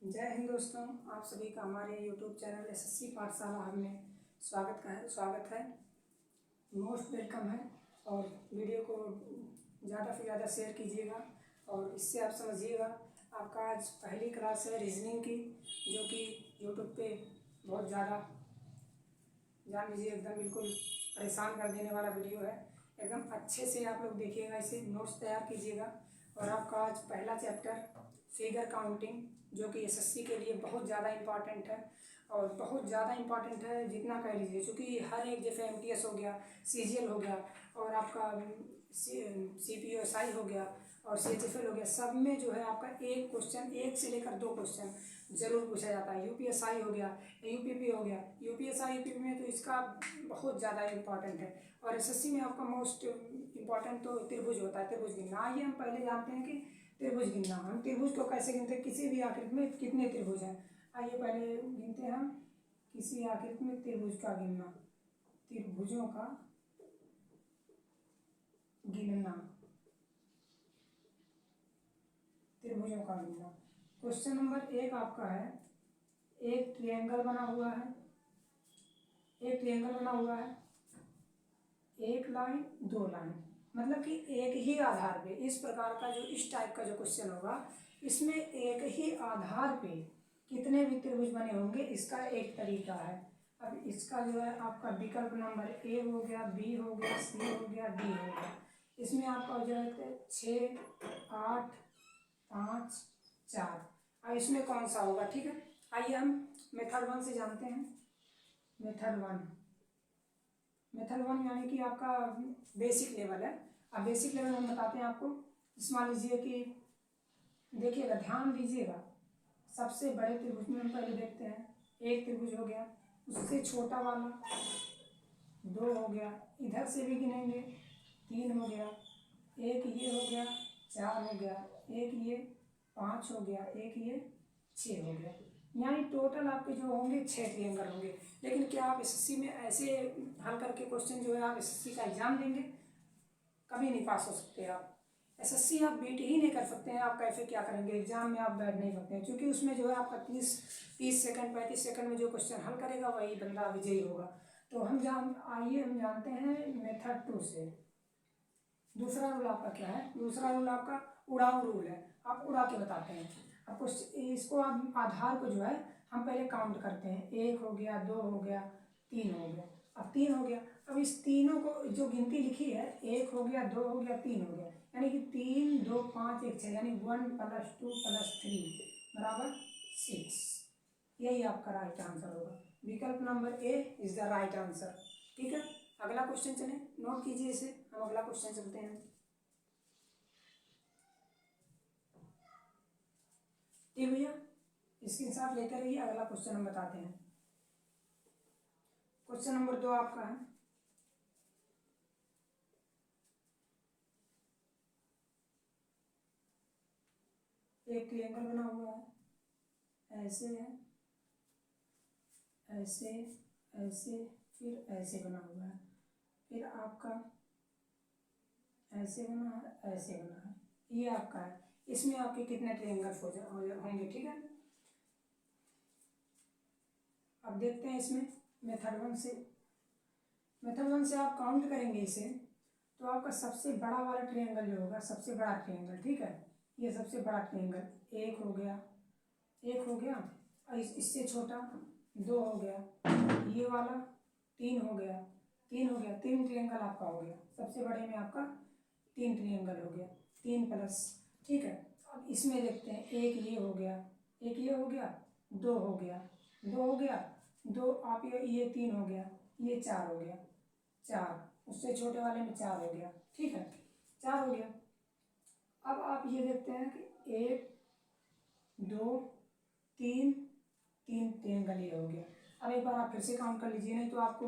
जय हिंद दोस्तों, आप सभी का हमारे YouTube चैनल एसएससी पाठशाला में स्वागत है। मोस्ट वेलकम है। और वीडियो को ज़्यादा से ज़्यादा शेयर कीजिएगा और इससे आप समझिएगा। आपका आज पहली क्लास है रीजनिंग की, जो कि YouTube पे बहुत ज़्यादा जान लीजिए एकदम बिल्कुल परेशान कर देने वाला वीडियो है। एकदम अच्छे से आप लोग देखिएगा, इसे नोट्स तैयार कीजिएगा। और आपका आज पहला चैप्टर फिगर काउंटिंग, जो कि एसएससी के लिए बहुत ज़्यादा इम्पॉर्टेंट है और बहुत ज़्यादा इम्पॉर्टेंट है जितना कह लीजिए, क्योंकि हर एक जैसे एमटीएस हो गया, सीजीएल हो गया और आपका सीपीओएसआई हो गया और सीएचएफएल हो गया, सब में जो है आपका एक क्वेश्चन, एक से लेकर दो क्वेश्चन जरूर पूछा जाता है। यूपीएसआई हो गया, यूपीपी हो गया, यूपीएसआई यूपीपी में तो इसका बहुत ज़्यादा इम्पॉर्टेंट है। और एसएससी में आपका मोस्ट इम्पॉर्टेंट तो त्रिभुज होता है, त्रिभुज गिनना। आइए हम पहले जानते हैं कि त्रिभुज गिनना, हम त्रिभुज को कैसे गिनते हैं, किसी भी आकृति में कितने त्रिभुज हैं। आइए पहले गिनते हैं हम किसी आकृति में त्रिभुज का गिनना, त्रिभुजों का गिनना, त्रिभुजों का गिनना। क्वेश्चन नंबर 1 आपका है, एक ट्रायंगल बना हुआ है, एक ट्रायंगल बना हुआ है, एक लाइन दो लाइन, मतलब कि एक ही आधार पे, इस प्रकार का जो इस टाइप का जो क्वेश्चन होगा, इसमें एक ही आधार पे कितने भी त्रिभुज बने होंगे, इसका एक तरीका है। अब इसका जो है आपका विकल्प नंबर ए हो गया, बी हो गया, सी हो गया, डी हो गया। इसमें आपका हो जाएगा 6, 8, 5, 4। अब इसमें कौन सा होगा, ठीक है। आइए हम मेथड 1 से जानते हैं। मेथड 1 यानी कि आपका बेसिक लेवल है। अब बेसिक लेवल हम बताते हैं आपको। मान लीजिए कि देखिएगा, ध्यान दीजिएगा, सबसे बड़े त्रिभुज में हम पहले देखते हैं, एक त्रिभुज हो गया, उससे छोटा वाला 2 हो गया, इधर से भी गिनेंगे 3 हो गया, एक ये हो गया 4 हो गया, एक ये 5 हो गया, एक ये 6 हो गया। यानी टोटल आपके जो होंगे 6 ट्रायंगल होंगे। लेकिन क्या आप एसएससी में ऐसे हल करके क्वेश्चन जो है आप एसएससी का एग्जाम देंगे? कभी नहीं पास हो सकते आप। एसएससी आप बीट ही नहीं कर सकते हैं। आप कैसे क्या करेंगे, एग्जाम में आप बैठ नहीं सकते हैं, क्योंकि उसमें जो है आपका 30 सेकंड 35 सेकंड में जो क्वेश्चन हल करेगा वही बंदा विजयी होगा। तो हम जानते हैं मेथड 2 से। दूसरा रूल आपका क्या है? दूसरा रूल आपका उड़ाऊ रूल है। आप उड़ा के बताते हैं आपको। इसको आप आधार को जो है हम पहले काउंट करते हैं, 1 हो गया, 2 हो गया, 3 हो गया। अब 3 हो गया, अब इस तीनों को जो गिनती लिखी है, 1 हो गया, 2 हो गया, 3 हो गया, यानी कि 3, 2, 5, 1, 6, यानी 1 + 2 + 3 = 6। यही आपका राइट आंसर होगा। विकल्प number A is the right answer. ठीक है, अगला क्वेश्चन चले, नोट कीजिए इसे। हम अगला क्वेश्चन चलते हैं। ठीक भैया, इसके साथ लेकर रहिए, अगला क्वेश्चन हम बताते हैं। क्वेश्चन नंबर 2 आपका है, एक ट्रायंगल बना हुआ है, ऐसे है, ऐसे, ऐसे, फिर ऐसे बना हुआ है, फिर आपका ऐसे बना है, ऐसे बना है, ये आपका है। इसमें आपके कितने ट्रायंगल्स होंगे, ठीक है। अब देखते हैं इसमें मेथड 1 से। मेथड 1 से आप काउंट करेंगे इसे, तो आपका सबसे बड़ा वाला ट्रायंगल जो होगा, सबसे बड़ा ट्रायंगल, ठीक है, ये सबसे बड़ा ट्रायंगल 1 हो गया, 1 हो गया, और इससे छोटा 2 हो गया, ये वाला 3 हो गया, 3 हो गया, 3 ट्रायंगल आपका हो गया। सबसे बड़े में आपका 3 ट्रायंगल हो गया, 3 प्लस, ठीक है। अब इसमें देखते हैं, एक ये हो गया, एक ये हो गया, 2 हो गया, 2 हो गया, 2 आप ये 3 हो गया, ये 4 हो गया, 4, उससे छोटे वाले में 4 हो गया, ठीक है, 4 हो गया। अब आप ये देखते हैं कि 1, 2, 3, 3 ट्रायंगल ये हो गया। अब एक बार आप फिर से काउंट कर लीजिए, नहीं तो आपको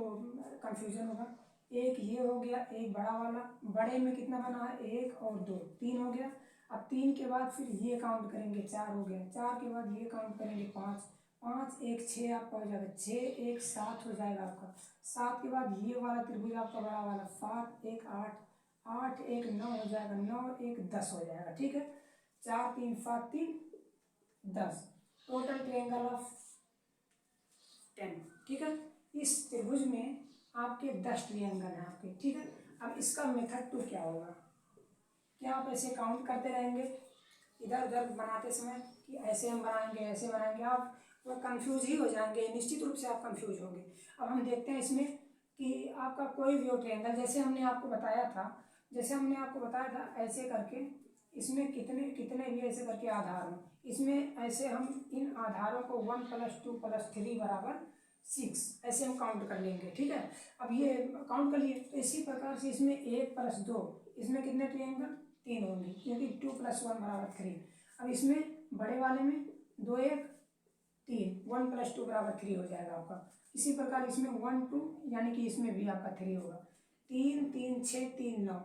कंफ्यूजन होगा। एक ये हो गया, एक बड़ा वाला, बड़े में कितना बना है, 1 और 2, 3 हो गया। अब 3 के बाद फिर ये काउंट करेंगे, 4 हो गया, 4 के बाद ये काउंट करेंगे, 5, 5, 1, 6 आपका हो जाएगा, 6, 1, 7 हो जाएगा आपका। 7 के बाद ये वाला त्रिभुज आपका बड़ा वाला, 7, 1, 8, 8, 1, 9 हो जाएगा, 9, 1, 10 हो जाएगा, ठीक है। 4, 3, 7, 3, 10। टोटल ट्रायंगल ऑफ 10, ठीक है। इस त्रिभुज में आपके 10 ट्रायंगल हैं आपके, ठीक है। अब इसका मेथड टू क्या होगा, क्या आप ऐसे काउंट करते रहेंगे इधर उधर बनाते समय कि ऐसे हम बनाएंगे ऐसे बनाएंगे, आप कंफ्यूज ही हो जाएंगे, निश्चित रूप से आप कंफ्यूज होंगे। अब हम देखते हैं इसमें कि आपका कोई भी ट्रायंगल, जैसे हमने आपको बताया था ऐसे करके इसमें कितने कितने भी ऐसे करके आधार हों, इसमें ऐसे हम इन आधारों को 1 + 2 + 3 = 6 ऐसे हम काउंट कर लेंगे, ठीक है। अब ये काउंट कर लिए, तो इसी प्रकार से इसमें 1 + 2, इसमें कितने ट्रायंगल 3 होंगे, क्योंकि 2 + 1 = 3। अब इसमें बड़े वाले में 2 1 3, 1 + 2 = 3 हो जाएगा आपका। इसी प्रकार इसमें 1 2 यानी कि इसमें भी आपका 3 होगा। 3 3 6 3 9,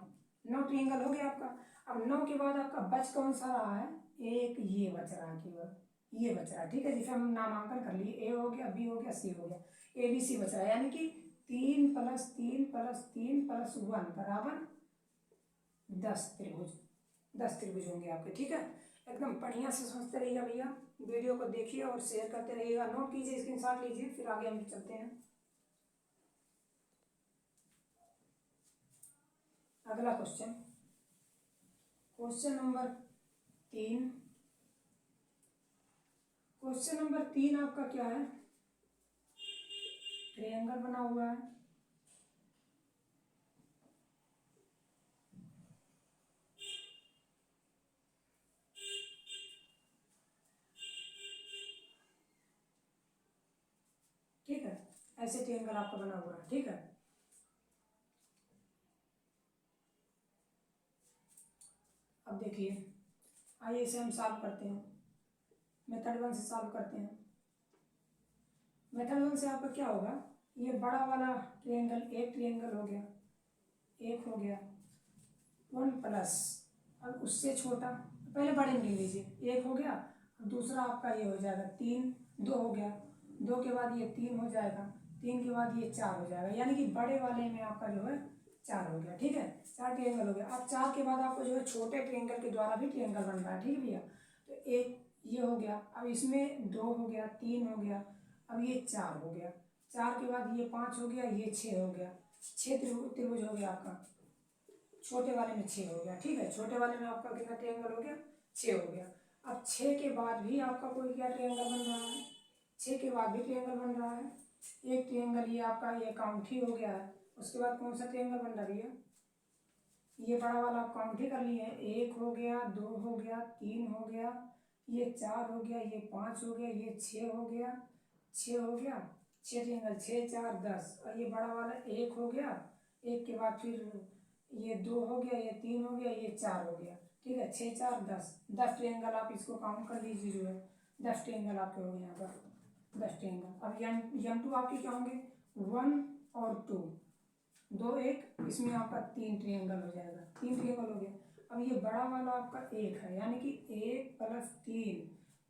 9 ट्रायंगल हो गया आपका। अब 9 के बाद आपका बच कौन सा रहा है, एक ये बच रहा है, केवल ये बच रहा है, ठीक है। जिसे हम नामांकन कर लिए, ए हो गया, बी हो गया, सी हो गया, ABC बच रहा है, यानी कि 3 + 3 + 3 + 1 = 10 त्रिभुज, 10 त्रिभुज होंगे आपके, ठीक है। एकदम बढ़िया से समझते रहिएगा भैया, वीडियो को देखिए और शेयर करते रहिएगा, नोट कीजिए, स्क्रीनशॉट लीजिए, फिर आगे हम चलते हैं। अगला question, question number 3। Question number 3 आपका क्या है, ट्रायंगल बना हुआ है, ठीक है। ऐसे ट्रायंगल आपका बना हुआ है, ठीक है। अब देखिए, आइए इसे हम सॉल्व करते हैं, मेथड 1 से सॉल्व करते हैं। मेथड 1 से आपका क्या होगा, ये बड़ा वाला ट्रायंगल, एक ट्रायंगल हो गया, एक हो गया 1 प्लस, अब उससे छोटा, पहले बड़े में ले लीजिए, एक हो गया, दूसरा आपका ये हो जाएगा 3, 2 हो गया, 2 के बाद ये 3 हो जाएगा, 3 के बाद ये 4 हो जाएगा, यानी कि बड़े वाले में आपका जो है 4 हो गया, ठीक है। 4 ट्रायंगल हो गया। अब 4 के बाद आपको जो है छोटे ट्रायंगल के द्वारा भी ट्रायंगल बन रहा है, ठीक है भैया। तो एक ये हो गया, अब इसमें 2 हो गया, 3 हो गया, अब ये 4 हो गया, 4 के बाद ये 5 हो गया, ये 6 हो गया, 6 त्रिभुज हो गया आपका, छोटे वाले में 6 हो गया, ठीक है। छोटे वाले में आपका कितना ट्रायंगल हो गया, 6 हो गया। अब 6 के बाद भी आपका कोई क्या ट्रायंगल बन रहा है, 6 के बाद भी ट्रायंगल बन रहा है, एक ट्रायंगल ये आपका ये काउंट ही हो गया है। उसके बाद कौन सा ट्रायंगल बन रहा है भैया, ये बड़ा वाला आप काउंट ही कर लिए, 1 हो गया, 2 हो गया, 3 हो गया, ये 4 हो गया, ये 5 हो गया, ये 6 हो गया, 6 हो गया, 6 ट्रायंगल, 6 4 10, और ये बड़ा वाला 1 हो गया, 1 के बाद फिर ये 2 हो गया, ये 3 हो गया, ये 4 हो गया, ठीक है। 6 4 10, 10 ट्रायंगल आप इसको काउंट कर लीजिए, जो है 10 ट्रायंगल आपके हो गए यहाँ पर, 10 ट्रायंगल। अब यम टू आपके क्या होंगे, 1 और 2, 2 1, इसमें आपका 3 ट्रायंगल हो जाएगा, 3 ट्रायंगल हो गया। अब ये बड़ा वाला आपका 1 है, यानी कि 1 + 3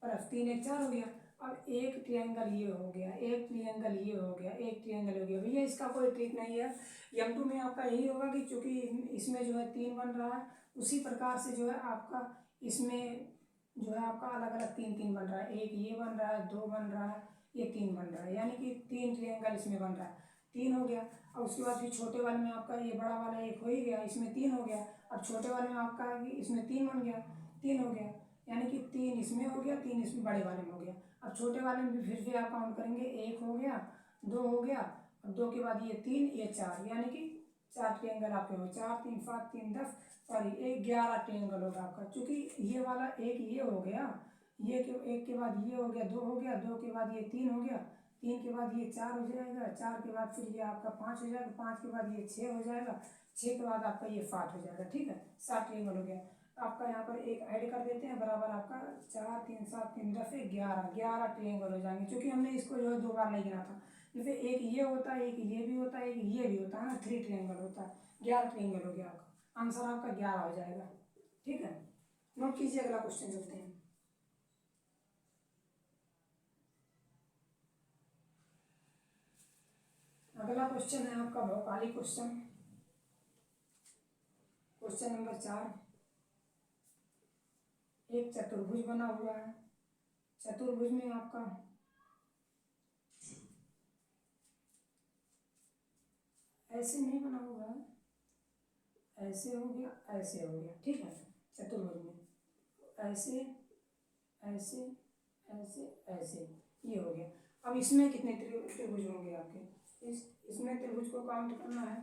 + 3 1 4 हो गया। अब एक ट्रायंगल ये हो गया, एक ट्रायंगल ये हो गया, एक ट्रायंगल हो गया भैया, इसका कोई ट्रिक नहीं है। यम टू में आपका यही होगा कि चूंकि इसमें जो है 3 बन रहा है, उसी प्रकार से जो है आपका इसमें जो है आपका अलग अलग 3 3 बन रहा है, एक ये बन रहा है, 2 बन रहा है, ये 3 बन रहा है, यानी कि 3 ट्रायंगल इसमें बन रहा है, 3 हो गया। और उसके बाद फिर छोटे वाले में आपका ये बड़ा वाला 1 हो ही गया, इसमें 3 हो गया। अब छोटे वाले में आपका इसमें 3 बन गया, 3 हो गया, यानी कि 3 इसमें हो गया, 3 इसमें बड़े वाले में हो गया। अब छोटे वाले में भी फिर से आप काउंट करेंगे, 1 हो गया, 2 हो गया, अब 2 के बाद ये 3 ये 4, यानी कि 4 ट्रायंगल आपके हो, 4 3 7 3 10, सॉरी 11 ट्रायंगल होगा आपका, चूंकि ये वाला एक ये हो गया, ये के एक के बाद ये हो गया, 2 हो गया, 2 के बाद ये 3 हो गया, 3 के बाद ये 4 हो जाएगा, 4 के बाद फिर ये आपका 5 हो जाएगा, 5 के बाद ये 6 हो जाएगा, 6 के बाद आपका ये 7 हो जाएगा, ठीक है। 7 ट्रायंगल हो गया। आपका यहाँ पर एक ऐड कर देते हैं, बराबर आपका 4 3 7 3 10 11 ट्रायंगल हो जाएंगे, क्योंकि हमने इसको जो है 2 बार नहीं गिना था। जैसे एक ये होता है, एक ये भी होता है, एक ये भी होता है ना, 3 ट्रायंगल होता है, 11 ट्रायंगल हो गया आपका, आंसर आपका 11 हो जाएगा, ठीक है। नोट कीजिए, अगला क्वेश्चन चलते हैं। अगला क्वेश्चन है आपका भौकाली क्वेश्चन, क्वेश्चन नंबर 4। एक चतुर्भुज बना हुआ है, चतुर्भुज में आपका ऐसे नहीं बना हुआ है, ऐसे हो गया, ऐसे हो गया, ठीक है। चतुर्भुज में ऐसे ऐसे ऐसे ऐसे ये हो गया। अब इसमें कितने त्रिभुज होंगे आपके? इसमें त्रिभुज को काउंट करना है।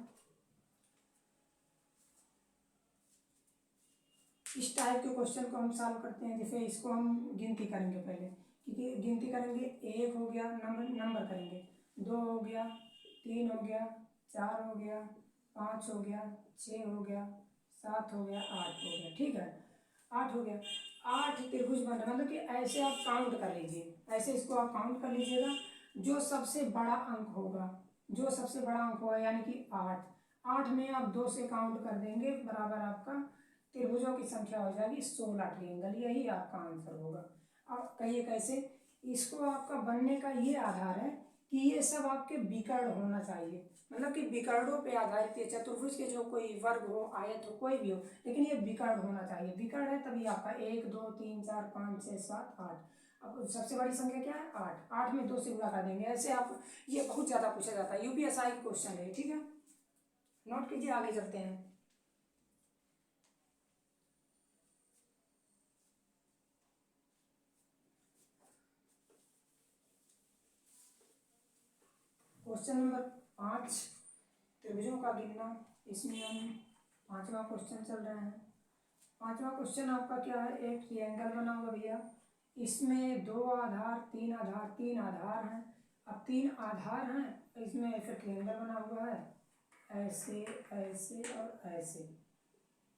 इस टाइप के क्वेश्चन को हम सॉल्व करते हैं। जैसे इसको हम गिनती करेंगे पहले, क्योंकि गिनती करेंगे, 1 हो गया, नंबर करेंगे, 2 हो गया, 3 हो गया, 4 हो गया, 5 हो गया, 6 हो गया, 7 हो गया, 8 हो गया, ठीक है। 8 हो गया, 8 त्रिभुज बन रहा, मतलब कि ऐसे आप काउंट कर लीजिए, ऐसे इसको आप काउंट कर लीजिएगा। जो सबसे बड़ा अंक होगा, जो सबसे बड़ा अंक होगा यानी कि 8, 8 में आप 2 से काउंट कर देंगे, बराबर आपका त्रिभुजों की संख्या हो जाएगी 16 ट्रायंगल। यही आपका आंसर होगा। अब कहिए कैसे? इसको आपका बनने का ये आधार है कि ये सब आपके विकर्ण होना चाहिए, मतलब कि विकर्णों पे आधारित ये चतुर्भुज के जो कोई वर्ग हो, आयत हो, कोई भी हो, लेकिन ये विकर्ण होना चाहिए। विकर्ण है तभी आपका 1 2 3 4 5 6 7 8। अब सबसे बड़ी संख्या क्या है? 8। 8 में 2 से गुणा कर देंगे। ऐसे आप, ये बहुत ज़्यादा पूछा जाता है, यूपीएसआई क्वेश्चन है, ठीक है, नोट कीजिए। आगे चलते हैं। क्वेश्चन नंबर 5, त्रिभुजों का गिनना। इसमें हम 5वां क्वेश्चन चल रहे हैं। 5वां क्वेश्चन आपका क्या है? एक ट्रायंगल बना हुआ भैया, इसमें 2 आधार 3 आधार 3 आधार हैं। अब 3 आधार हैं, इसमें ऐसे ट्रायंगल बना हुआ है, ऐसे ऐसे और ऐसे।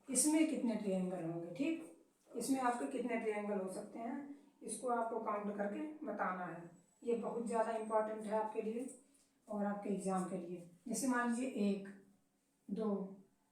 इसमें कितने ट्रायंगल होंगे? ठीक, इसमें आपके कितने ट्रायंगल हो सकते हैं, इसको आपको काउंट करके बताना है। ये बहुत ज़्यादा इम्पोर्टेंट है आपके लिए और आपके एग्जाम के लिए। जैसे मान लीजिए 1 2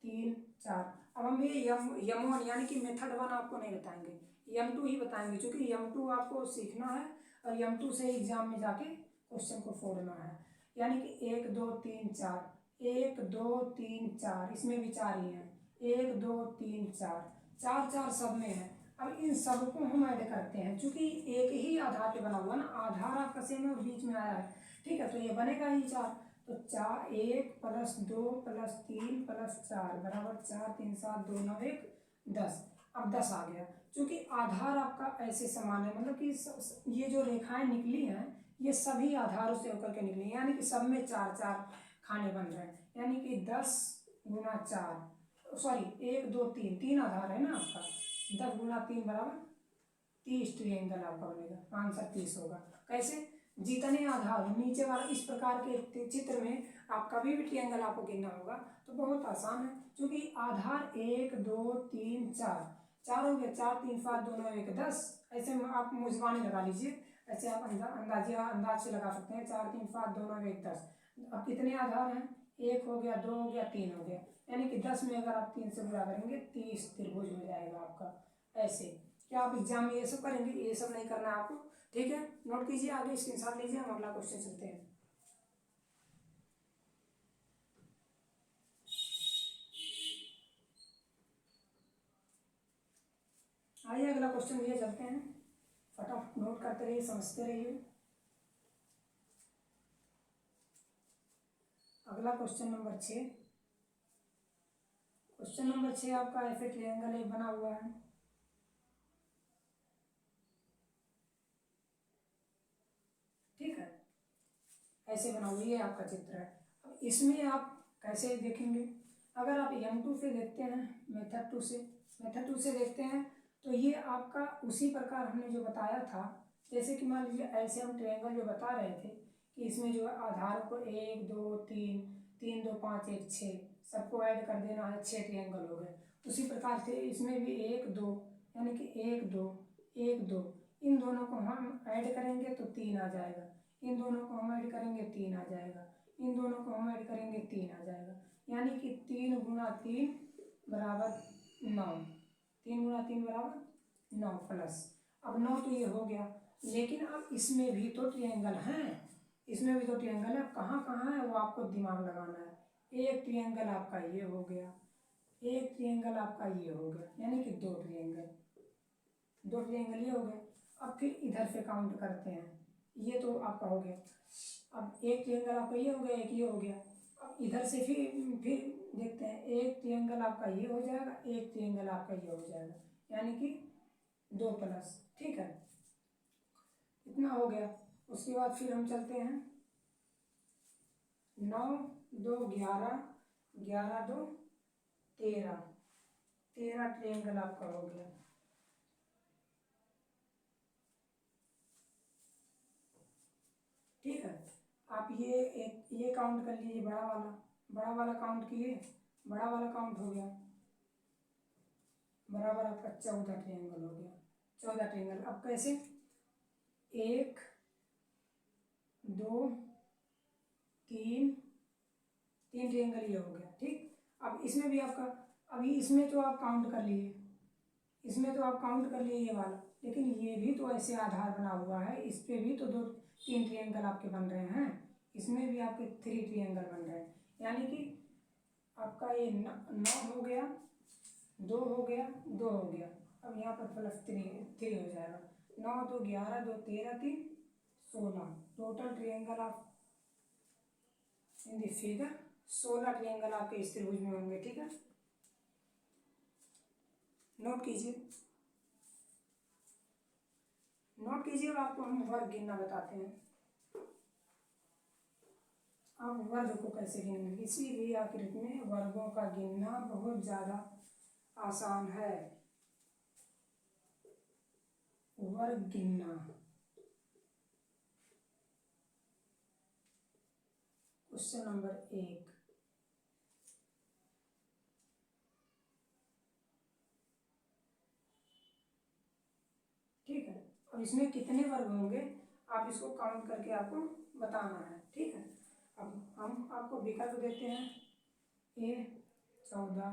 3 4। अब हम ये यम 1 यानी कि मेथड 1 आपको नहीं बताएंगे, यम 2 ही बताएंगे, क्योंकि यम 2 आपको सीखना है और यम 2 से एग्जाम में जाके क्वेश्चन को फोड़ना है। यानी कि 1 2 3 4, 1 2 3 4, इसमें भी 4 ही हैं, 1 2 3 4, 4 4 सब में है। अब इन सब को हम ऐड करते हैं, क्योंकि एक ही आधार पे बना हुआ ना, आधार आपका सेम है और बीच में आया है, ठीक है, तो ये बनेगा ही 4। तो 4 1 + 2 + 3 + 4 बराबर 4 3 7 2 9 1 10। अब 10 आ गया, क्योंकि आधार आपका ऐसे समान है, मतलब कि ये जो रेखाएं निकली हैं ये सभी आधारों से होकर के निकली, यानी कि सब में 4 4 खाने बन रहे हैं, यानी कि 10 × 4, सॉरी 1 2 3, 3 आधार है ना आपका, 10 × 3 बराबर 30 ट्रायंगल आपका बनेगा। आंसर 30 होगा। कैसे? जितने आधार हो नीचे वाला, इस प्रकार के चित्र में आप कभी भी ट्रायंगल आपको गिनना होगा तो बहुत आसान है, क्योंकि आधार 1 2 3 4, 4 हो गया, 4 3 7 2 9 1 10। ऐसे में आप मुजबानी लगा लीजिए, ऐसे आप अंदाज से लगा सकते हैं, 4 3 7 2 9 1 10। अब कितने आधार हैं? 1 हो गया, 2 हो गया, 3 हो गया, यानी कि 10 में अगर आप 3 से गुणा करेंगे 30 त्रिभुज हो जाएगा आपका। ऐसे क्या आप एग्जाम में ये सब करेंगे? ये सब नहीं करना है आपको, ठीक है, नोट कीजिए, आगे स्क्रीनशॉट लीजिए, हम अगला क्वेश्चन चलते हैं। आइए अगला क्वेश्चन भैया चलते हैं, फटाफट नोट करते रहिए, समझते रहिए। अगला क्वेश्चन नंबर 6। क्वेश्चन नंबर 6 आपका ऐसे ट्रायंगल एक बना हुआ है, ठीक है, ऐसे बना हुआ, ये आपका चित्र है। अब इसमें आप कैसे देखेंगे? अगर आप यम 2 से देखते हैं, मेथड 2 से देखते हैं, तो ये आपका उसी प्रकार हमने जो बताया था, जैसे कि मान लीजिए ऐसे हम ट्रायंगल जो बता रहे थे कि इसमें जो आधार को 1 2 3 3 2 5 1 6 सबको ऐड कर देना है, 6 ट्रायंगल हो गए। उसी प्रकार से इसमें भी 1 2, यानी कि 1 2 1 2, इन दोनों को हम ऐड करेंगे तो 3 आ जाएगा, इन दोनों को हम ऐड करेंगे 3 आ जाएगा, इन दोनों को हम ऐड करेंगे 3 आ जाएगा, यानी कि 3 × 3 बराबर 9, 3 × 3 बराबर 9 प्लस। अब 9 तो ये हो गया, लेकिन अब इसमें भी तो ट्रायंगल हैं, इसमें भी तो ट्रायंगल है, कहाँ कहाँ है वो आपको दिमाग लगाना है। एक ट्रायंगल आपका ये हो गया, एक ट्रायंगल आपका ये हो गया, यानी कि 2 ट्रायंगल, 2 ट्रायंगल ये हो गए। अब फिर इधर से काउंट करते हैं, ये तो आपका हो गया। अब एक ट्रायंगल आपका ये हो गया, एक ये हो गया। अब इधर से फिर देखते हैं, एक ट्रायंगल आपका ये हो जाएगा, एक ट्रायंगल आपका ये हो जाएगा, यानी कि 2 प्लस, ठीक है, इतना हो गया। उसके बाद फिर हम चलते हैं 9 2 11, 11 2 13, 13 ट्रायंगल आपका हो गया। ठीक है, आप ये काउंट कर लीजिए, बड़ा वाला काउंट किए, बड़ा वाला काउंट हो गया, बराबर आपका 14 ट्रायंगल हो गया, 14 ट्रायंगल। अब कैसे, 1 2 3 ट्रायंगल ये हो गया, ठीक। अब इसमें भी आपका, अभी इसमें तो आप काउंट कर लिए, इसमें तो आप काउंट कर लिए ये वाला, लेकिन ये भी तो ऐसे आधार बना हुआ है, इस पे भी तो 3 ट्रायंगल आपके बन रहे हैं, इसमें भी आपके 3 ट्रायंगल बन रहे हैं, यानी कि आपका ये 9 हो गया, 2 हो गया, 2 हो गया। अब यहाँ पर प्लस 3 हो जाएगा, 9 2 11 2 13 3 16, टोटल ट्रायंगल आप इन द फिगर 16 ट्रायंगल आपके इस त्रिभुज में होंगे, ठीक है। नोट कीजिए, नोट कीजिए, आपको हम वर्ग गिनना बताते हैं। अब वर्ग को कैसे गिनेंगे, किसी भी आकृति में वर्गों का गिनना बहुत ज़्यादा आसान है। वर्ग गिनना, क्वेश्चन नंबर 1, ठीक है। अब इसमें कितने वर्ग होंगे आप इसको काउंट करके आपको बताना है, ठीक है। अब हम आपको विकल्प देते हैं, A 14,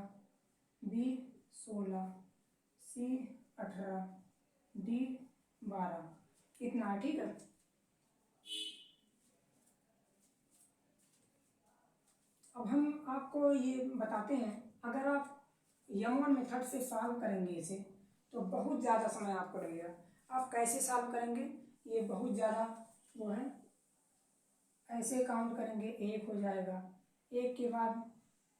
B 16, C 18, D 12, इतना है, ठीक है। अब हम आपको ये बताते हैं, अगर आप यमन मेथड से सॉल्व करेंगे इसे तो बहुत ज़्यादा समय आपको लगेगा। आप कैसे सॉल्व करेंगे, ये बहुत ज़्यादा वो है, ऐसे काउंट करेंगे, 1 हो जाएगा, 1 के बाद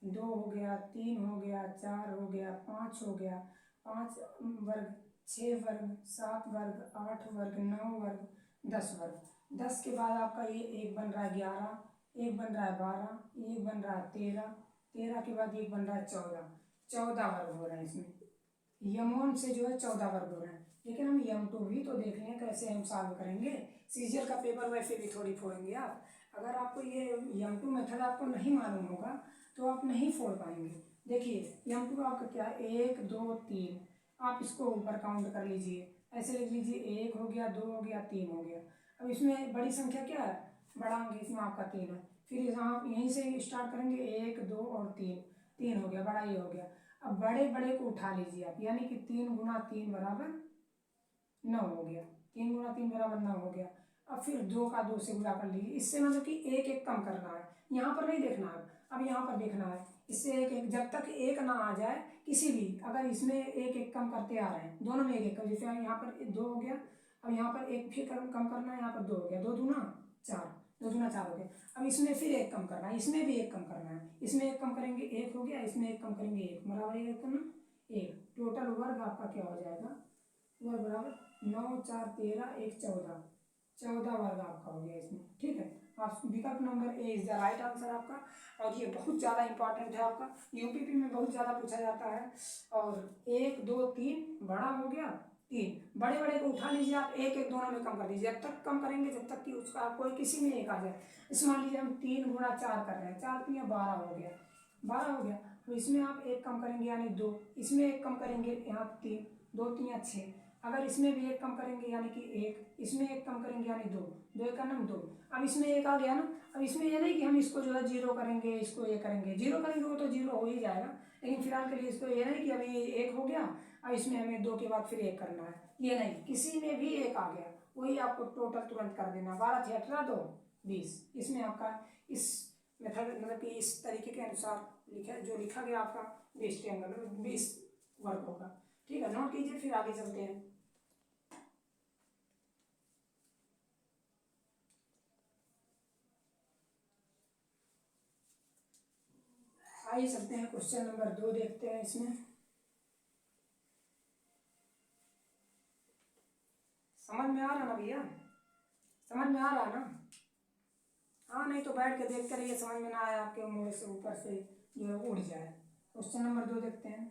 2 हो गया, 3 हो गया, 4 हो गया, 5 हो गया, 5 वर्ग, 6 वर्ग, 7 वर्ग, 8 वर्ग, 9 वर्ग, 10 वर्ग, 10 के बाद आपका ये 1 बन रहा है 11, 1 बन रहा है 12, 1 बन रहा है 13, 13 के बाद 1 बन रहा है 14, 14 वर्ग हो रहे हैं इसमें, यमोन से जो है 14 वर्ग हो रहे हैं। लेकिन हम यम टू भी तो देख लें कैसे हम सॉल्व करेंगे, सीजीएल का पेपर वैसे भी थोड़ी फोड़ेंगे आप, अगर आपको ये यम टू मेथड आपको नहीं मालूम होगा तो आप नहीं फोड़ पाएंगे। देखिए यम टू आपका क्या है, 1 2 3, आप इसको ऊपर काउंट कर लीजिए, ऐसे लिख लीजिए, 1 हो गया, 2 हो गया, 3 हो गया। अब इसमें बड़ी संख्या क्या है, बड़ा अंक इसमें आपका 3 है, फिर आप यहीं से स्टार्ट करेंगे, 1 2 और 3, 3 हो गया, बड़ा ये हो गया। अब बड़े बड़े को उठा लीजिए आप, यानी कि 3 गुना 3 बराबर 9 हो गया, 3 गुना 3 बराबर 9 हो गया। अब फिर 2 का 2 से गुणा कर लीजिए, इससे मतलब कि एक एक कम करना है, यहाँ पर नहीं देखना है, अब यहाँ पर देखना है, इससे एक एक, जब तक एक ना आ जाए किसी भी, अगर इसमें एक एक कम करते आ रहे हैं, दोनों में एक एक कम, जैसे यहाँ पर 2 हो गया, अब यहाँ पर एक फिर कम करना है, यहाँ पर 2 हो गया, 2 दूना 4, 2 दूना 4 हो गया। अब इसमें फिर एक कम करना है, इसमें भी एक कम करना है, इसमें एक कम करेंगे 1 हो गया, इसमें एक कम करेंगे 1, बराबर एक करना 1, टोटल वर्ग आपका क्या हो जाएगा, वर्ग बराबर 9 4 13 1 14, 14 वर्ग आपका हो गया इसमें, ठीक है। आप विकल्प number A is the right answer आपका, और ये बहुत ज़्यादा इंपॉर्टेंट है आपका, यूपीपी में बहुत ज़्यादा पूछा जाता है। और 1 2 3 बड़ा हो गया, 3 बड़े बड़े को उठा लीजिए आप, एक एक दोनों में कम कर दीजिए, जब तक कम करेंगे जब तक कि उसका कोई किसी में एक आ जाए। इस मान लीजिए हम 3 गुणा 4 कर रहे हैं, 4 3 12 हो गया, 12 हो गया। तो इसमें आप एक कम करेंगे यानी 2, इसमें एक कम करेंगे यहाँ 3, 2 3 6, अगर इसमें भी एक कम करेंगे यानी कि 1, इसमें एक कम करेंगे यानी 2, 2 एक का नाम 2, अब इसमें एक आ गया ना। अब इसमें ये नहीं कि हम इसको जो है 0 करेंगे, इसको ये करेंगे, 0 करेंगे वो तो 0 हो ही जाएगा, लेकिन फिलहाल के लिए इसको ये नहीं कि अभी 1 हो गया, अब इसमें हमें 2 के बाद फिर 1 करना है, ये नहीं, किसी में भी 1 आ गया वही आपको टोटल तुरंत कर देना, 12 6 18 2 20, इसमें आपका इस मेथड मतलब कि इस तरीके के अनुसार जो लिखा गया आपका 20 ट्रायंगल 20 वर्ग होगा, ठीक है। नोट कीजिए, फिर आगे चलते हैं। आइए चलते हैं क्वेश्चन नंबर 2 देखते हैं। इसमें समझ में आ रहा ना भैया, समझ में आ रहा ना? हाँ, नहीं तो बैठ के देखते रहिए, समझ में ना आया आपके मुंह से ऊपर से जो है उड़ जाए। क्वेश्चन नंबर 2 देखते हैं।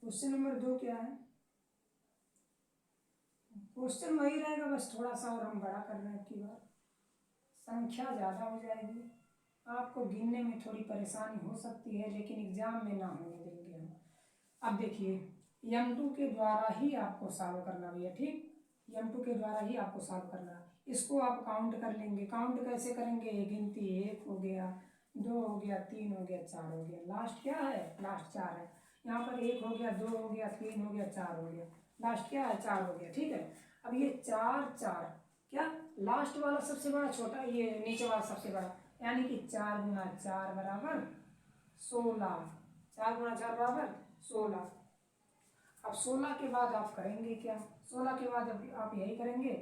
क्वेश्चन नंबर 2 क्या है? क्वेश्चन वही रहेगा, बस थोड़ा सा और हम बड़ा कर रहे हैं। अब की बार संख्या ज़्यादा हो जाएगी, आपको गिनने में थोड़ी परेशानी हो सकती है, लेकिन एग्जाम में ना होने देंगे हम। अब देखिए, M2 के द्वारा ही आपको सॉल्व करना भी है, ठीक? M2 के द्वारा ही आपको सॉल्व करना है। इसको आप काउंट कर लेंगे। काउंट कैसे करेंगे? गिनती 1 हो गया, 2 हो गया, 3 हो गया, 4 हो गया। लास्ट क्या है? लास्ट 4 है। यहाँ पर 1 हो गया, 2 हो गया, 3 हो गया, 4 हो गया। लास्ट क्या है? 4 हो गया, ठीक है। अब ये 4 4 क्या, लास्ट वाला सबसे बड़ा, छोटा ये नीचे वाला सबसे बड़ा, यानी कि 4 गुना 4 बराबर 16। 4 गुना 4 बराबर 16। अब 16 के बाद आप करेंगे क्या? 16 के बाद अब आप यही करेंगे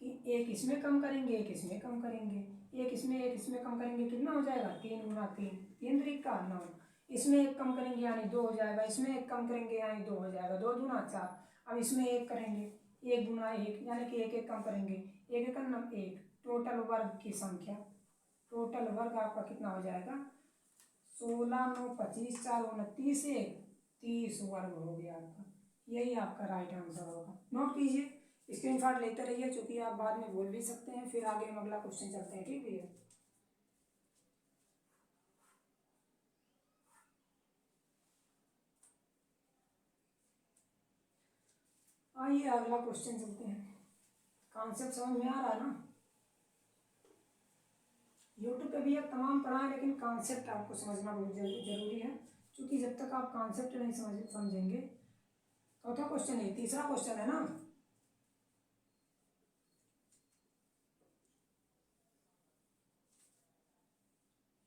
कि एक इसमें कम करेंगे, एक इसमें कम करेंगे, एक इसमें कम करेंगे। कितना हो जाएगा? 3 गुना 3, 3 त्रिक का 9। इसमें एक कम करेंगे यानी 2 हो जाएगा, इसमें एक कम करेंगे यानी 2 हो जाएगा, 2 दूना 4। अब इसमें एक करेंगे, 1 गुना 1 यानी कि एक एक कम करेंगे, एक एक करना 1। टोटल वर्ग की संख्या, टोटल वर्ग आपका कितना हो जाएगा? 16 9 25, 4 29, 1 30 वर्ग हो गया आपका। यही आपका राइट आंसर होगा। नोट कीजिए, स्क्रीनशॉट लेते रहिए, क्योंकि आप बाद में बोल भी सकते हैं। फिर आगे हम अगला क्वेश्चन चलते हैं, ठीक भैया? आइए अगला क्वेश्चन चलते हैं। कॉन्सेप्ट समझ में आ रहा है ना? यूट्यूब पे भी अब तमाम पढ़ा है, लेकिन कॉन्सेप्ट आपको समझना बहुत जरूरी है, क्योंकि जब तक आप कॉन्सेप्ट नहीं समझेंगे। चौथा क्वेश्चन है, तीसरा क्वेश्चन है ना?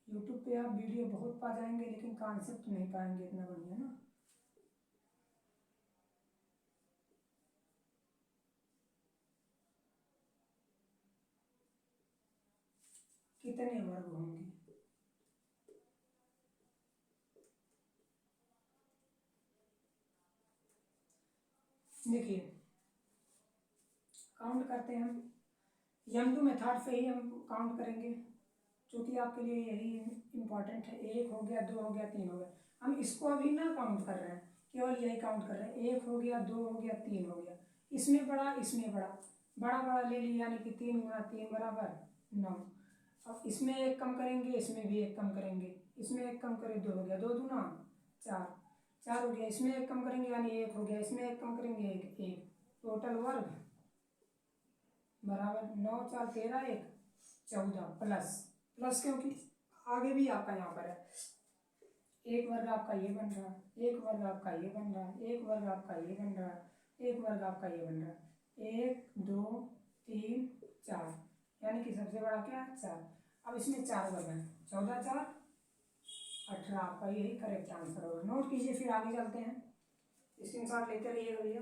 यूट्यूब पे आप वीडियो बहुत पा जाएंगे, लेकिन कॉन्सेप्ट नहीं पाएंगे इतना बढ़िया ना। कितने वर्ग होंगे? देखिए, काउंट करते हैं हम। M2 मेथड से ही हम काउंट करेंगे, क्योंकि आपके लिए यही इम्पोर्टेंट है। 1 हो गया, 2 हो गया, 3 हो गया। हम इसको अभी ना काउंट कर रहे हैं, केवल यही काउंट कर रहे हैं। 1 हो गया, 2 हो गया, 3 हो गया। इसमें बड़ा, इसमें बड़ा, बड़ा बड़ा ले लिया, यानी कि 3 गुना 3 बराबर 9। अब इसमें एक कम करेंगे, इसमें भी एक कम करेंगे, इसमें एक कम करें 2 हो गया, 2 दूना 4, 4 हो गया। इसमें एक कम करेंगे यानी 1 हो गया, इसमें एक कम करेंगे 1 1। टोटल वर्ग बराबर 9 4 13 1 14 प्लस, प्लस क्योंकि आगे भी आपका यहाँ पर है। एक वर्ग आपका ये बन रहा है, एक वर्ग आपका ये बन रहा है, एक वर्ग आपका ये बन रहा है, एक वर्ग आपका ये बन रहा है। 1 2 3 4, यानी कि सबसे बड़ा क्या है? 4। अब इसमें 4 वर्ग है, 14 4 18, आपका यही करेक्ट आंसर होगा। नोट कीजिए, फिर आगे चलते हैं। स्क्रीनशॉट लेते रहिएगा भैया।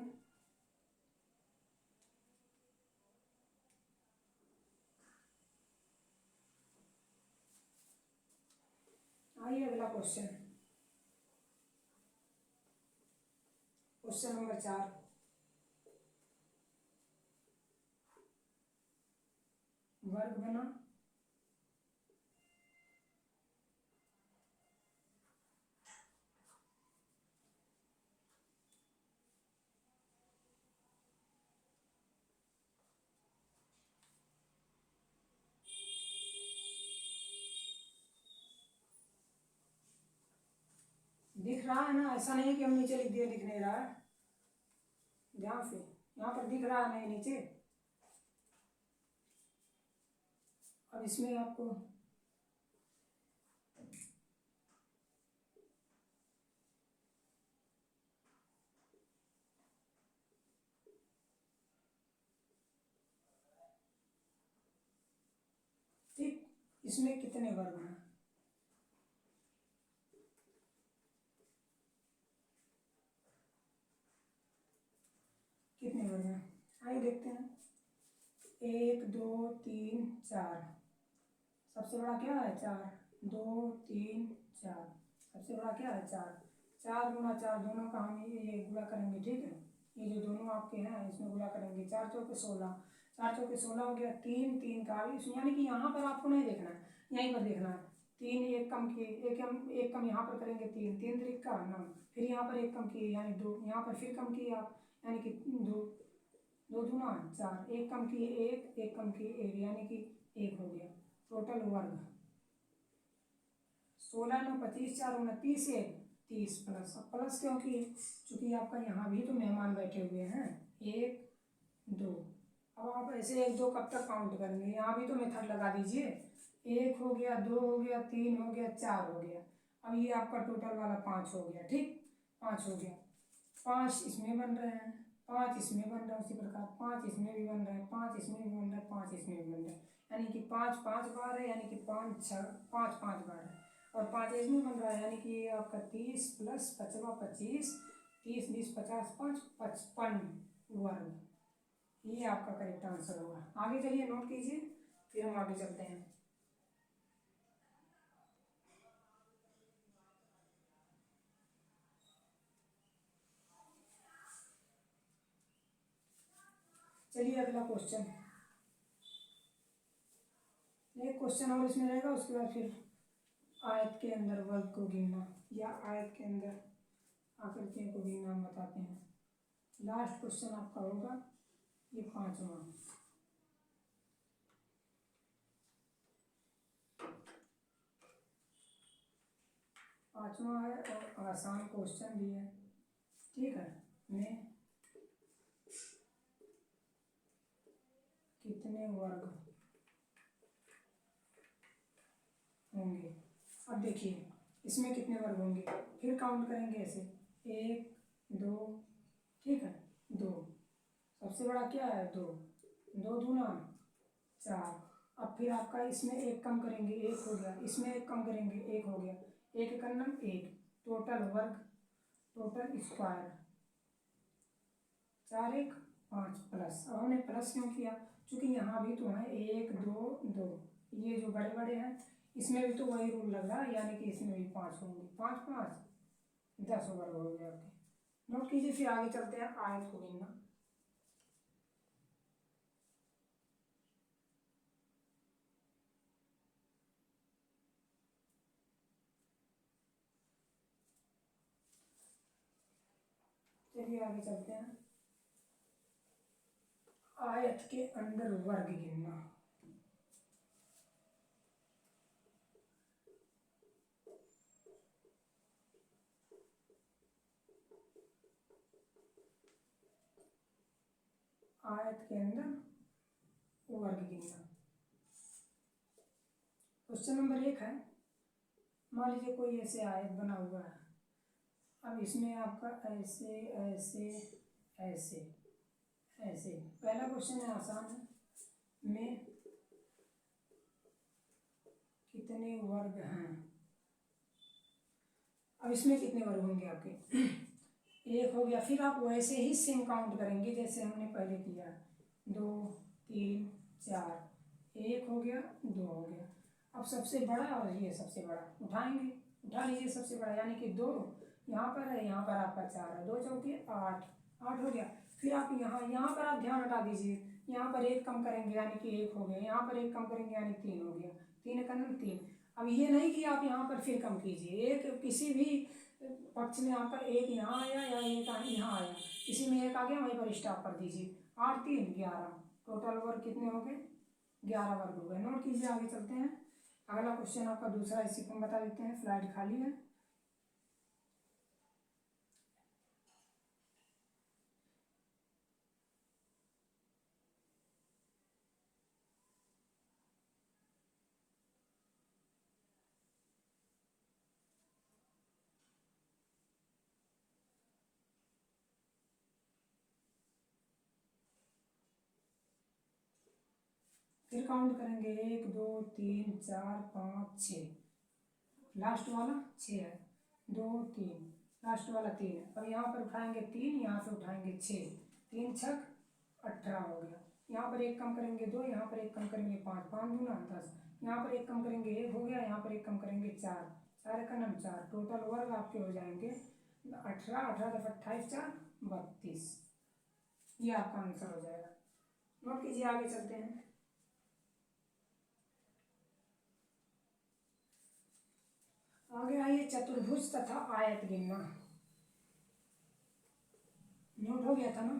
आइए अगला क्वेश्चन, क्वेश्चन नंबर 4। वर्ग बना दिख रहा है ना? ऐसा नहीं कि हम नीचे लिख दिए, दिख नहीं रहा है। ध्यान से, यहाँ पर दिख रहा है नहीं नीचे? अब इसमें आपको ठीक, इसमें कितने वर्ग हैं? कितने वर्ग हैं? आइए देखते हैं। 1 2 3 4, सबसे बड़ा क्या है 4, 2 3 4, सबसे बड़ा क्या है 4, 4 गुना 4 दोनों का हम ये गुणा करेंगे, ठीक है। ये जो दोनों आपके हैं इसमें गुणा करेंगे, 4 चौके 16, 4 चौके 16 हो गया, 3 3 का इसमें, यानी कि यहाँ पर आपको नहीं देखना है, यहीं पर देखना है। 3 एक कम किए, एक कम यहाँ पर करेंगे 3 3 3 का 9, फिर यहाँ पर एक कम किए यानी 2, यहाँ पर फिर कम किए आप यानी कि 2, 2 दूना 4, एक कम किए 1, एक कम किए 1 यानी कि 1 हो गया। टोटल वर्ग 16 9 25 4 29 1 30 प्लस, अब प्लस क्योंकि चूंकि आपका यहाँ भी तो मेहमान बैठे हुए हैं, 1 2, अब आप ऐसे 1 2 कब तक काउंट करेंगे, यहाँ भी तो मेथड लगा दीजिए। 1 हो गया, 2 हो गया, 3 हो गया, 4 हो गया, अब ये आपका टोटल वाला 5 हो गया, ठीक 5 हो गया। 5 इसमें बन रहे हैं, 5 इसमें बन रहा है, उसी प्रकार 5 इसमें भी बन रहा है, 5 इसमें भी बन रहा है, 5 इसमें भी बन रहा है, यानी कि 5 5 बार है, यानी कि 5 6 5 5 बार है, और 5 इसमें बन रहा है, यानी कि ये आपका 30 प्लस 5 25, 30 20 50 5 55 वर्ग, ये आपका करेक्ट आंसर होगा। आगे चलिए नोट कीजिए, फिर हम आगे चलते हैं। चलिए अगला क्वेश्चन, एक क्वेश्चन और इसमें रहेगा, उसके बाद फिर आयत के अंदर वर्ग को गिनना या आयत के अंदर आकृतियों को गिनना हम बताते हैं। लास्ट क्वेश्चन आपका होगा ये 5वां। है और आसान क्वेश्चन भी है, ठीक है। में कितने वर्ग होंगे, अब देखिए इसमें कितने वर्ग होंगे, फिर काउंट करेंगे ऐसे 1 2, ठीक है 2, सबसे बड़ा क्या है 2, 2 दूना 4, अब फिर आपका इसमें एक कम करेंगे 1 हो गया, इसमें एक कम करेंगे 1 हो गया, 1 का नम 1, टोटल वर्ग टोटल स्क्वायर 4 1 5 प्लस, अब हमने प्लस क्यों किया, क्योंकि यहाँ भी तो है 1 2 2, ये जो बड़े बड़े हैं इसमें भी तो वही रूल लग रहा है, यानी कि इसमें भी 5 होंगे, 5 5 10 वर्ग हो गए आपके। नोट कीजिए, फिर आगे चलते हैं आयत को गिनना। चलिए आगे चलते हैं, आयत के अंदर वर्ग गिनना। आयत के अंदर वर्ग गिनना, क्वेश्चन नंबर 1 है, मान लीजिए कोई ऐसे आयत बना हुआ है, अब इसमें आपका ऐसे ऐसे ऐसे ऐसे, पहला क्वेश्चन है आसान है, में कितने वर्ग हैं, अब इसमें कितने वर्ग होंगे आपके 1 हो गया, फिर आप वैसे ही सेम काउंट करेंगे जैसे हमने पहले किया, 2 3 4, 1 हो गया 2 हो गया, अब सबसे बड़ा और ये सबसे बड़ा उठाएंगे, उठा लीजिए सबसे बड़ा, यानी कि 2 यहाँ पर है, यहाँ पर आपका 4 है, 2 चौके 8 8 हो गया, फिर आप यहाँ पर आप ध्यान हटा दीजिए, यहाँ पर 1 कम करेंगे यानी कि 1 हो गया, यहाँ पर 1 कम करेंगे यानी 3 हो गया, 3 का नम 3। अब ये नहीं कि आप यहाँ पर फिर कम कीजिए, एक किसी भी पक्ष में आपका 1 यहाँ आया या 1 यहाँ आया, इसी में 1 आ गया, वहीं पर स्टॉप कर दीजिए, 8 3 11, टोटल वर्ग कितने हो गए 11 वर्ग हो गए। नोट कीजिए, आगे चलते हैं, अगला क्वेश्चन आपका दूसरा, इसी को हम बता देते हैं, स्लाइड खाली है। फिर काउंट करेंगे 1 2 3 4 5 6, लास्ट वाला 6 है, 2 3, लास्ट वाला 3 है, अब यहाँ पर उठाएंगे 3, यहाँ से उठाएंगे 6, 3 6 18 हो गया, यहाँ पर 1 कम करेंगे 2, यहाँ पर 1 कम करेंगे 5 5 दूना 10, यहाँ पर एक कम करेंगे 1 हो गया, यहाँ पर एक कम करेंगे 4, 4 एक नम 4, टोटल वर्ग आपके हो जाएंगे 18, 18 दफा 28, 4 32। ये आपका आंसर हो जाएगा। नोट कीजिए, आगे चलते हैं। आगे आइए, चतुर्भुज तथा आयत गिनना। नोट हो गया था ना,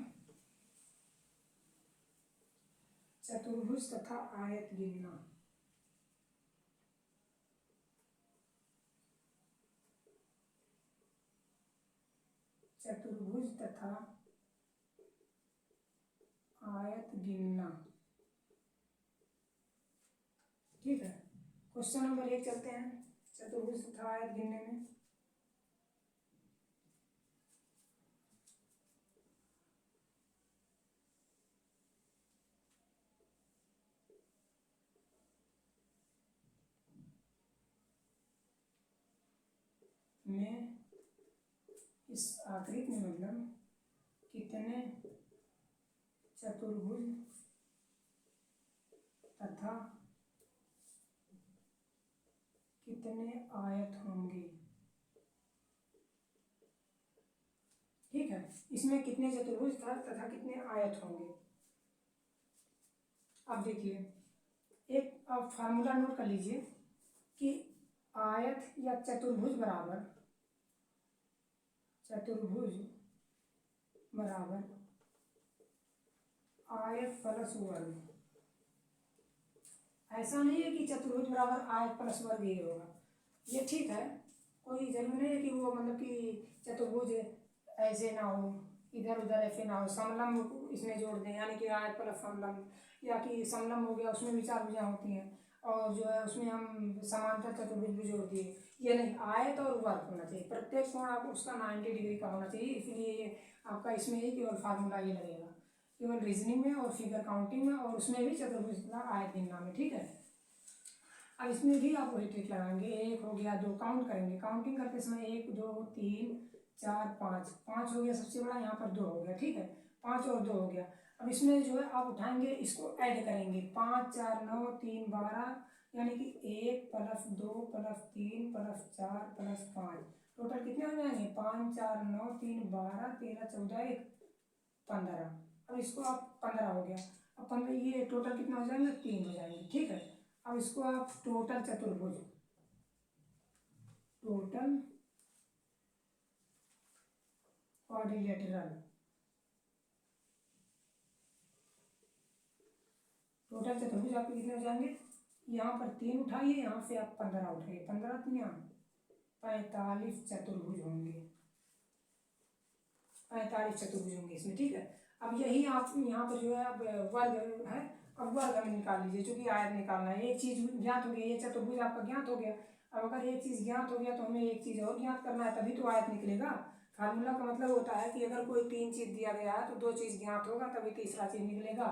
चतुर्भुज तथा आयत गिनना। चतुर्भुज तथा आयत गिनना, ठीक है। क्वेश्चन नंबर 1 चलते हैं, चतुर्भुज तथा आयत गिनने में इस आकृति में मतलब कितने चतुर्भुज तथा कितने आयत होंगे, ठीक है। इसमें कितने चतुर्भुज तथा कितने आयत होंगे। अब देखिए, एक आप फार्मूला नोट कर लीजिए कि आयत या चतुर्भुज बराबर आयत प्लस वर्ग। ऐसा नहीं है कि चतुर्भुज बराबर आयत प्लस वर्ग ये होगा, ये ठीक है, कोई जरूरी नहीं है कि वो मतलब कि चतुर्भुज ऐसे ना हो, इधर उधर ऐसे ना हो, समलम इसमें जोड़ दें, यानी कि आयत प्लस समलम, या कि समलम हो गया उसमें भी 4 भुजाएं होती हैं, और जो है उसमें हम समांतर चतुर्भुज भी जोड़ दिए। ये नहीं, आयत और वर्ग होना चाहिए, प्रत्येक कोण आप उसका 90 डिग्री का होना चाहिए। इसलिए ये आपका इसमें ही केवल फार्मूला ये लगेगा, केवल रीजनिंग में और फिगर काउंटिंग में, और उसमें भी चतुर्भुज का आयत गिनना में, ठीक है। अब इसमें भी आप वही ट्रिक लगाएंगे, 1 हो गया, 2 काउंट करेंगे, काउंटिंग करते समय 1 2 3 4 5, 5 हो गया सबसे बड़ा, यहाँ पर 2 हो गया, ठीक है, 5 और 2 हो गया। अब इसमें जो है आप उठाएंगे, इसको ऐड करेंगे, 5 4 9 3 12, यानी कि 1 plus 2 plus 3 plus 4 plus 5, total कितने हो जाएंगे, 5 4 9 3 12 13 14 1 15। अब इसको आप 15 हो गया, अब 15 ये टोटल कितना हो जाएंगे, 3 हो जाएंगे, ठीक है। अब इसको आप टोटल चतुर्भुज, टोटल क्वाड्रिलेटरल, टोटल चतुर्भुज आपके कितने हो जाएंगे, यहाँ पर 3 उठाइए, यहाँ से आप 15 उठाइए, 15 3 45 चतुर्भुज होंगे, 45 चतुर्भुज होंगे इसमें, ठीक है। अब यही आप यहाँ पर जो है अब वर्ग है, अब वर्ग हमें निकाल लीजिए, चूंकि आयत निकालना है। एक चीज ज्ञात हो गई, ये चतुर्भुज आपका ज्ञात हो गया। अब अगर एक चीज ज्ञात हो गया तो हमें एक चीज और ज्ञात करना है, तभी तो आयत निकलेगा। फार्मूला का मतलब होता है कि अगर कोई 3 चीज दिया गया है तो 2 चीज ज्ञात होगा, तभी तीसरा चीज निकलेगा।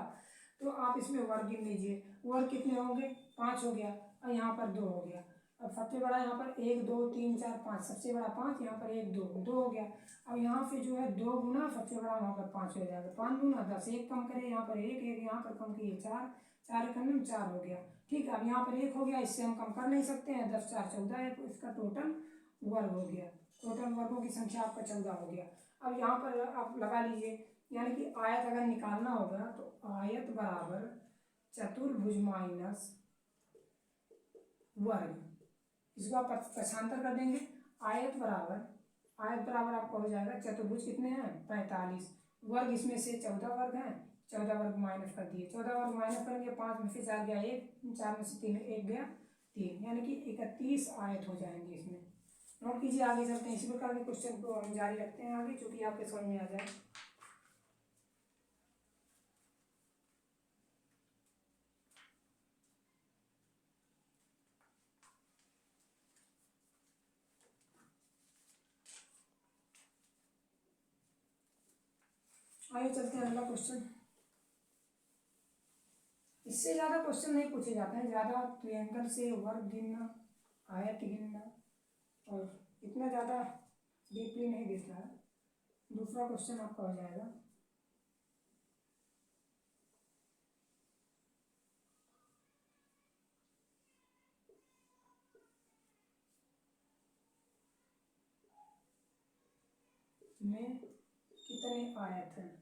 तो आप इसमें वर्ग गिन लीजिए, वर्ग कितने होंगे, 5 हो गया, और यहाँ पर 2 हो गया। अब सबसे बड़ा यहाँ पर 1 2 3 4 5, सबसे बड़ा 5, यहाँ पर 1 2 2 हो गया। अब यहाँ से जो है 2 गुना सबसे बड़ा वहाँ पर 5 हो जाएगा, 5 गुना 10, 1 कम करें, यहाँ पर 1 1 यहाँ पर कम किए 4 4 एक 4 हो गया, ठीक है। अब यहाँ पर 1 हो गया, इससे हम कम कर नहीं सकते हैं, 10 4 14 है, तो इसका टोटल वर्ग हो गया, टोटल वर्गों की संख्या आपका 14 हो गया। अब यहाँ पर आप लगा लीजिए, यानी कि आयत अगर निकालना होगा तो आयत बराबर चतुर्भुज माइनस वर्ग, इसको आप पक्षांतर कर देंगे, आयत बराबर आपका हो जाएगा चतुर्भुज कितने हैं 45, वर्ग इसमें से 14 वर्ग हैं, 14 वर्ग माइनस कर दिए, 14 वर्ग माइनस करेंगे, 5 में से 4 गया 1, 4 में से 3 1 गया 3, यानी कि 31 आयत हो जाएंगे इसमें। नोट कीजिए, आगे चलते हैं, इसी प्रकार के क्वेश्चन को हम जारी रखते हैं आगे, चूंकि आपके समझ में आ जाए। आगे चलते हैं अगला क्वेश्चन। इससे ज़्यादा क्वेश्चन नहीं पूछे जाते हैं, ज़्यादा त्रिएंगल से वर्ग गिनना, आयत गिनना, और इतना ज़्यादा डीपली नहीं देखना है। दूसरा क्वेश्चन आपका हो जाएगा, में कितने आयत हैं,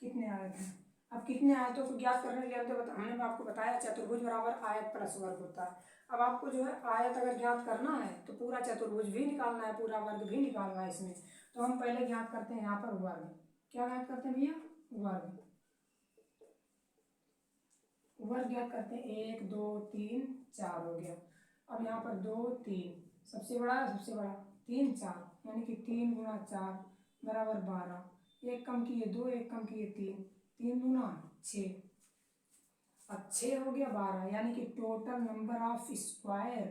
कितने आयत हैं। अब कितने आयतों को ज्ञात करने के लिए हमने आपको बताया चतुर्भुज बराबर आयत प्लस वर्ग होता है। अब आपको जो है आयत अगर ज्ञात करना है तो पूरा चतुर्भुज भी निकालना है, पूरा वर्ग भी निकालना है इसमें। तो हम पहले ज्ञात करते हैं यहाँ पर वर्ग। क्या ज्ञात करते हैं भैया? वर्ग। वर्ग ज्ञात करते हैं, 1 2 3 4 हो गया। अब यहाँ पर 2 3 सबसे बड़ा है, सबसे बड़ा 3 4 यानी कि 3 गुणा 4 बराबर 12। एक कम किए 2, एक कम किए 3, 3 दूना 6। अब 6 हो गया 12 यानी कि total number of square,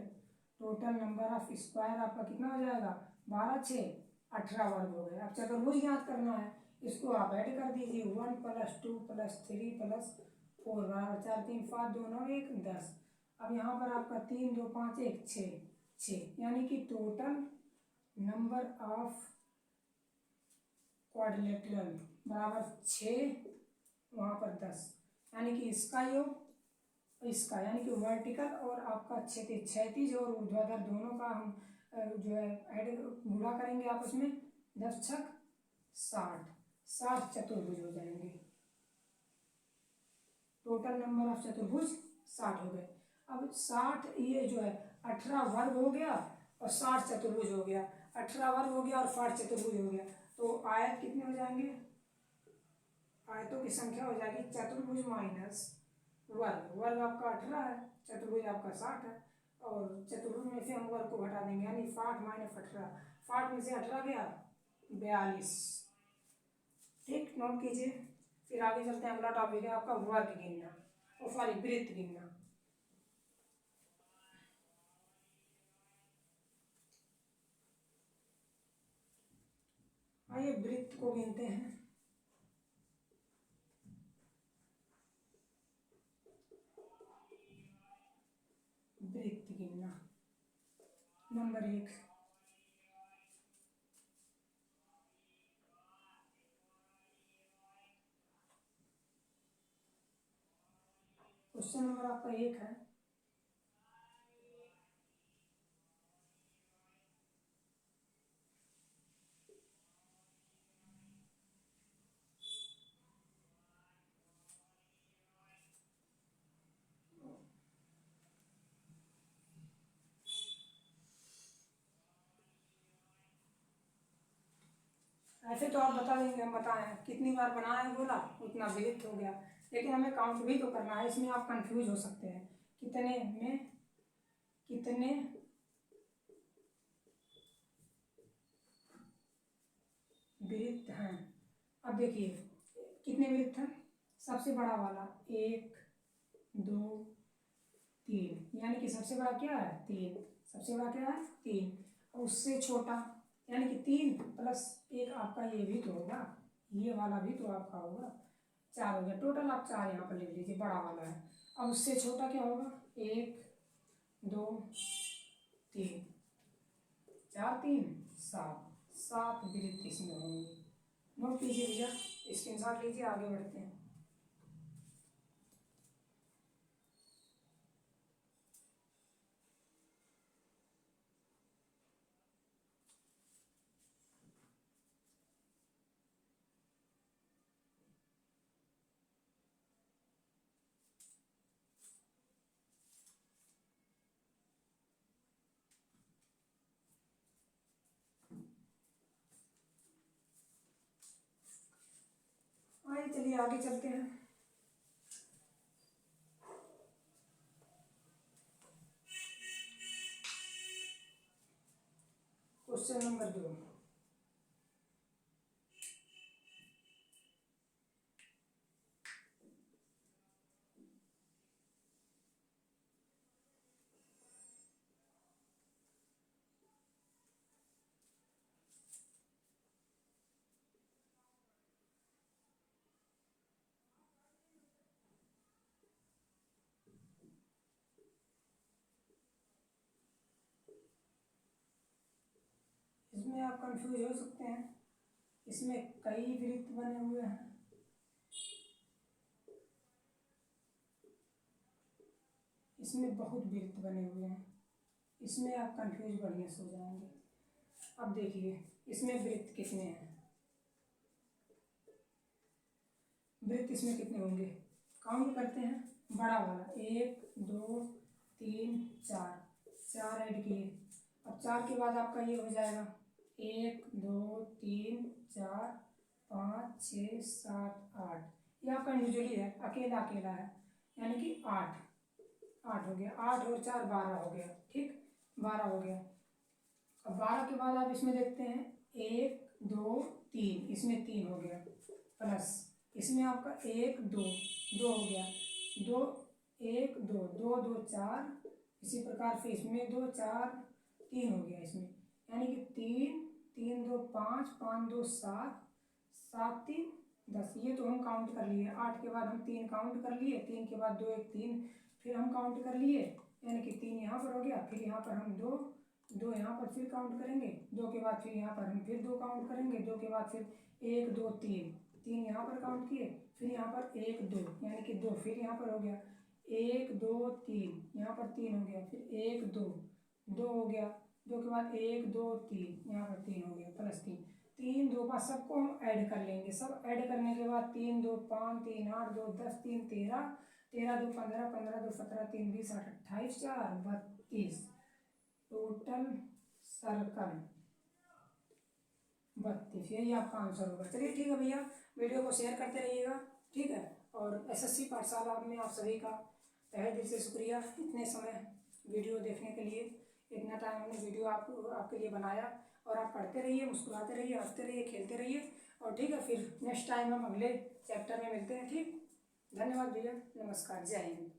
total number of square आपका कितना हो जाएगा? 12 6 18 वर्ग हो गया। अब चतुर्भुज ज्ञात करना है, इसको आप ऐड कर दीजिए। 1 + 2 + 3 + 4 बराबर 4 3 5 2 9 1 10। अब यहाँ पर आपका 3 2 5 1 6 यानी कि टोटल नंबर ऑफ क्वाड्रिलेटरल बराबर 6, वहाँ पर 10 यानी कि इसका योग इसका यानी कि वर्टिकल और आपका क्षैतिज और ऊर्ध्वाधर दोनों का हम जो है ऐड गुणा करेंगे आपस में। 10 छक 60, 60 चतुर्भुज हो जाएंगे। टोटल नंबर ऑफ चतुर्भुज 60 हो गए। अब 60 ये जो है 18 वर्ग हो गया और 60 चतुर्भुज हो गया। 18 वर्ग हो गया और 60 चतुर्भुज हो गया। तो आयत कितने हो जाएंगे? आयतों की संख्या हो जाएगी चतुर्भुज माइनस वर्ग। वर्ग आपका 18 है, चतुर्भुज आपका 60 है, और चतुर्भुज में से हम वर्ग को घटा देंगे यानी 60 - 18। 60 में से 18 गया 42। ठीक, नोट कीजिए। फिर आगे चलते हैं। अगला टॉपिक है आपका वर्ग गिनना, और सॉरी वृत्त गिनना। आइए वृत्त को गिनते हैं। वृत्त गिनना नंबर 1। क्वेश्चन नंबर आपका 1 है, ऐसे तो आप बता देंगे, हम बताएं कितनी बार बनाया गोला उतना वृत्त हो गया, लेकिन हमें काउंट भी तो करना है। इसमें आप कंफ्यूज हो सकते हैं, कितने में कितने वृत्त हैं। अब देखिए कितने वृत्त हैं। सबसे बड़ा वाला 1 2 3 यानी कि सबसे बड़ा क्या है? 3। सबसे बड़ा क्या है? 3। और उससे छोटा यानी कि 3 + 1 आपका ये भी तो होगा, ये वाला भी तो आपका होगा। 4 हो गया। टोटल आप 4 यहाँ पर लिख लीजिए, बड़ा वाला है। अब उससे छोटा क्या होगा? 1 2 3 4 3 7, 7 वृत्त इसमें होंगे। नोट कीजिए भैया, स्क्रीनशॉट लीजिए, आगे बढ़ते हैं। आइए चलिए आगे चलते हैं। Question number 2। इसमें आप कंफ्यूज हो सकते हैं, इसमें कई वृत्त बने हुए हैं। इसमें बहुत वृत्त बने हुए हैं। इसमें आप कंफ्यूज बढ़िया से हो जाएंगे। अब देखिए इसमें वृत्त कितने हैं, वृत्त इसमें कितने होंगे, काउंट करते हैं। बड़ा वाला 1 2 3 4, 4 ऐड किए। अब 4 के बाद आपका ये हो जाएगा 1 2 3 4 5 6 7 8। ये आपका इंडिविजुअली है, अकेला अकेला है, यानी कि 8 हो गया। 8 और 4 12 हो गया। ठीक, 12 हो गया। अब 12 के बाद आप इसमें देखते हैं 1 2 3, इसमें 3 हो गया, प्लस इसमें आपका 1 2 2 हो गया, 2 1 2 2 2 4, इसी प्रकार से इसमें 2 4 3 हो गया इसमें, यानी कि 3 3 2 5 5 2 7 7 3 10। ये तो हम काउंट कर लिए। 8 के बाद हम 3 काउंट कर लिए, 3 के बाद 2 1 3 फिर हम काउंट कर लिए, यानी कि 3 यहाँ पर हो गया। फिर यहाँ पर हम 2 2 यहाँ पर फिर काउंट करेंगे, 2 के बाद फिर यहाँ पर हम फिर 2 काउंट करेंगे, 2 के बाद फिर 1 2 3 3 यहाँ पर काउंट किए, फिर यहाँ पर 1 2 यानी कि 2 फिर यहाँ पर हो गया 1 2 3, यहाँ पर 3 हो गया, फिर 1 2 2 हो गया, 2 के बाद 1 2 3, यहाँ पर 3 हो गया, प्लस 3 3 2 5, सबको हम ऐड कर लेंगे। सब ऐड करने के बाद 3 2 5 3 8 2 10 3 13 13 2 15 15 2 17 3 20 8 28 4 32, टोटल सर्कल 32। यही आपका आंसर होगा। चलिए ठीक है भैया, वीडियो को शेयर करते रहिएगा। ठीक है, और एसएससी पाठशाला में आप सभी का तहे दिल से शुक्रिया, इतने समय वीडियो देखने के लिए। इतना टाइम हमने वीडियो आपके लिए बनाया, और आप पढ़ते रहिए, मुस्कुराते रहिए, हंसते रहिए, खेलते रहिए। और ठीक है, फिर नेक्स्ट टाइम हम अगले चैप्टर में मिलते हैं। ठीक, धन्यवाद भैया, नमस्कार, जय हिंद।